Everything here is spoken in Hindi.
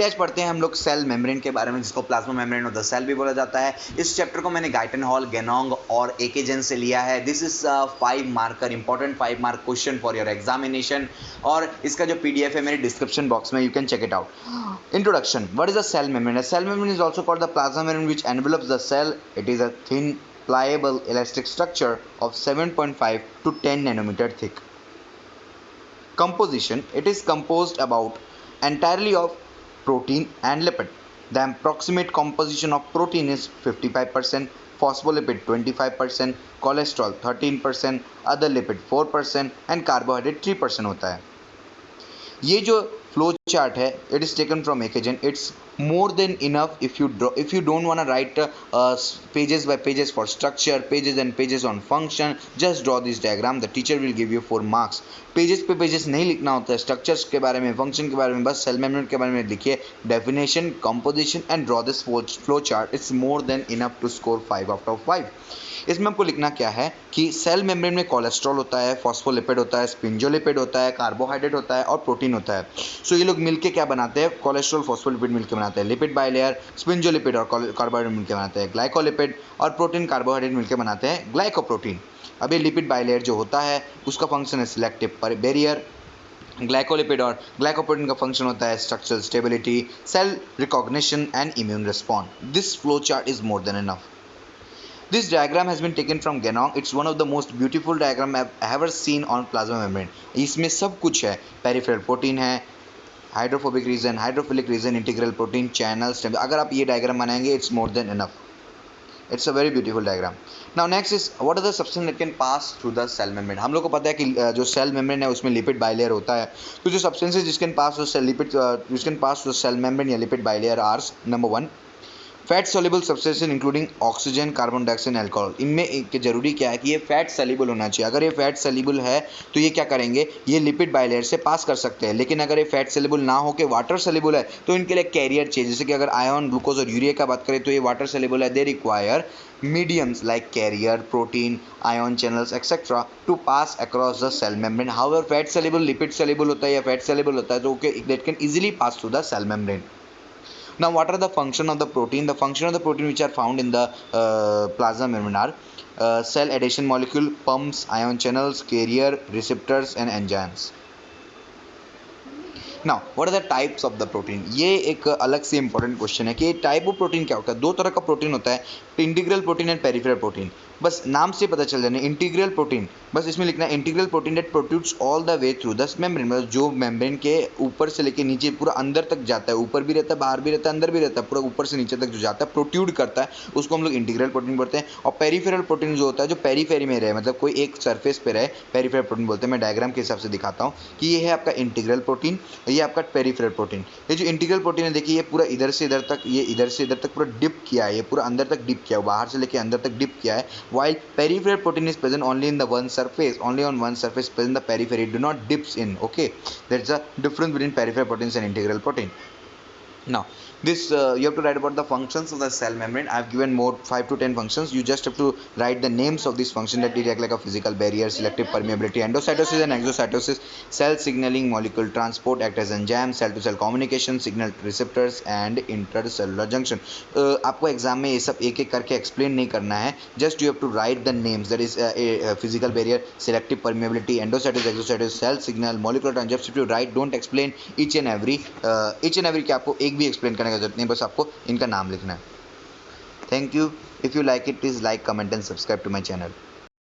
आज पढ़ते हैं हम लोग सेल मेम्ब्रेन के बारे में, जिसको plasma membrane of the cell भी बोला जाता है। इस चैप्टर को मैंने गाइटन हॉल, गेनोंग और एकेजन से लिया है। This is 5 marker important 5 mark question for your examination, और इसका जो पीडीएफ है मेरे डिस्क्रिप्शन बॉक्स में, you can check it out. Introduction, what is a cell membrane? Cell membrane is also called the plasma membrane which envelops the cell. It is a thin pliable elastic structure of 7.5 to 10 nanometer thick. Composition, it is composed about entirely of protein and lipid. The approximate composition of protein is 55%, phospholipid 25%, cholesterol 13%, other lipid 4% and carbohydrate 3% होता है। ये जो फ्लो चार्ट है, इट इज टेकन फ्रॉम एकेजन. It's more than enough if you don't want to write pages by pages for structure, pages and pages on function. Just draw this diagram, the teacher will give you 4 marks. Pages पे पेजेस नहीं लिखना होता है, स्ट्रक्चर्स के बारे में, फंक्शन के बारे में, बस सेल मेम्ब्रेन के बारे में लिखिए, definition, composition and draw this flow chart. It's more than enough to score 5 out of 5. इसमें आपको लिखना क्या है कि सेल मेम्ब्रेन में कोलेस्ट्रॉल होता है, फॉस्फोलिपिड होता है, स्पिंजोलिपिड होता है, कार्बोहाइड्रेट होता है और प्रोटीन होता है. सो ये लोग मिलके क्या बनाते हैं? कोलेस्ट्रॉल, फॉस्फोलिपिड मिलके बनाते हैं लिपिड बाइलेयर, स्पिंजोलिपिड और कार्बोहाइड्रेट मिलकर बनाते हैं ग्लाइकोलिपिड, और प्रोटीन कार्बोहाइड्रेट मिलकर बनाते हैं ग्लाइकोप्रोटीन. अब ये लिपिड बाइलेयर जो होता है उसका फंक्शन है सिलेक्टिव बैरियर. ग्लाइकोलिपिड और ग्लाइकोप्रोटीन का फंक्शन होता है structural stability, cell recognition and immune response. This flow chart is more than enough. This diagram has been taken from Genong. It's one of the most beautiful diagram I've ever seen on plasma membrane. इसमें सब कुछ है, पेरिफेरल प्रोटीन है, hydrophobic region, hydrophilic region, integral protein, channels. अगर आप ये डायग्राम बनाएंगे, it's more than enough. It's a very beautiful diagram. Now next is what are the substance that can pass through the cell membrane. हम लोग को पता है कि जो सेल मेम्ब्रेन है उसमें लिपिड बाइलेयर होता है. तो जो सब्सटेंसेज जिस can pass through cell membrane या lipid bilayer are, number 1, fat soluble substances including oxygen, carbon dioxide, alcohol. इनमें एक जरूरी क्या है कि ये फैट सोल्यूबल होना चाहिए. अगर ये फैट सोल्यूबल है तो ये क्या करेंगे, ये लिपिड बाइलेयर से पास कर सकते हैं. लेकिन अगर ये फैट सोल्यूबल ना हो के वाटर सोल्यूबल है तो इनके लिए कैरियर चाहिए. जैसे कि अगर आयन, ग्लूकोज और यूरिया का बात करें तो ये वाटर सोल्यूबल है. They require mediums like carrier, protein, ion channels etc. to pass across the cell membrane. However, fat soluble, lipid soluble होता है या fat soluble होता है तो that can easily pass through the cell membrane. Now, what are the function of the protein? The function of the protein which are found in the plasma membrane are cell adhesion molecule, pumps, ion channels, carrier, receptors and enzymes. Now, what are the types of the protein? ये एक अलग से इंपॉर्टेंट क्वेश्चन है कि टाइप ऑफ प्रोटीन क्या होता है. दो तरह का प्रोटीन होता है, integral protein and peripheral protein. बस नाम से पता चल जाने, इंटीग्रल प्रोटीन, बस इसमें लिखना है integral protein that protrudes all the way through the membrane. मतलब जो मेम्ब्रेन के ऊपर से लेके नीचे पूरा अंदर तक जाता है, ऊपर भी रहता है, बाहर भी रहता है, अंदर भी रहता है, पूरा ऊपर से नीचे तक जो जाता है, प्रोट्रूड करता है, उसको हम लोग इंटीग्रल प्रोटीन बोलते हैं. और पेरिफेरल प्रोटीन जो होता है, जो पेरीफेरी में रहे, मतलब कोई एक सरफेस पे रहे, पेरिफेरल प्रोटीन बोलते हैं. मैं डायग्राम के हिसाब से दिखाता हूँ कि ये है आपका इंटीग्रल प्रोटीन, ये आपका पेरिफेरल प्रोटीन. ये जो इंटीग्रल प्रोटीन है, देखिए ये पूरा इधर से इधर तक, ये इधर से इधर तक पूरा डिप किया है, ये पूरा अंदर तक डिप किया है, बाहर से लेके अंदर तक डिप किया है. while peripheral protein is present only in the one surface, only on one surface present the periphery, do not dips in. Okay, that's the difference between peripheral proteins and integral protein. Now this you have to write about the functions of the cell membrane. I have given more 5 to 10 functions. You just have to write the names of these functions that they act like a physical barrier, selective permeability, endocytosis and exocytosis, cell signaling, molecule transport, act as enzyme, cell to cell communication, signal receptors and intercellular junction. आपको एग्जाम में ये सब एक एक करके एक्सप्लेन नहीं करना है. Just you have to write the names, that is physical barrier, selective permeability, endocytosis, exocytosis, cell signal, molecular transport. Just you write, don't explain each and every कि आपको एक भी एक्सप्लेन करने का जरूरत नहीं, बस आपको इनका नाम लिखना है. Thank you. If you like it, please like, comment and subscribe to my channel.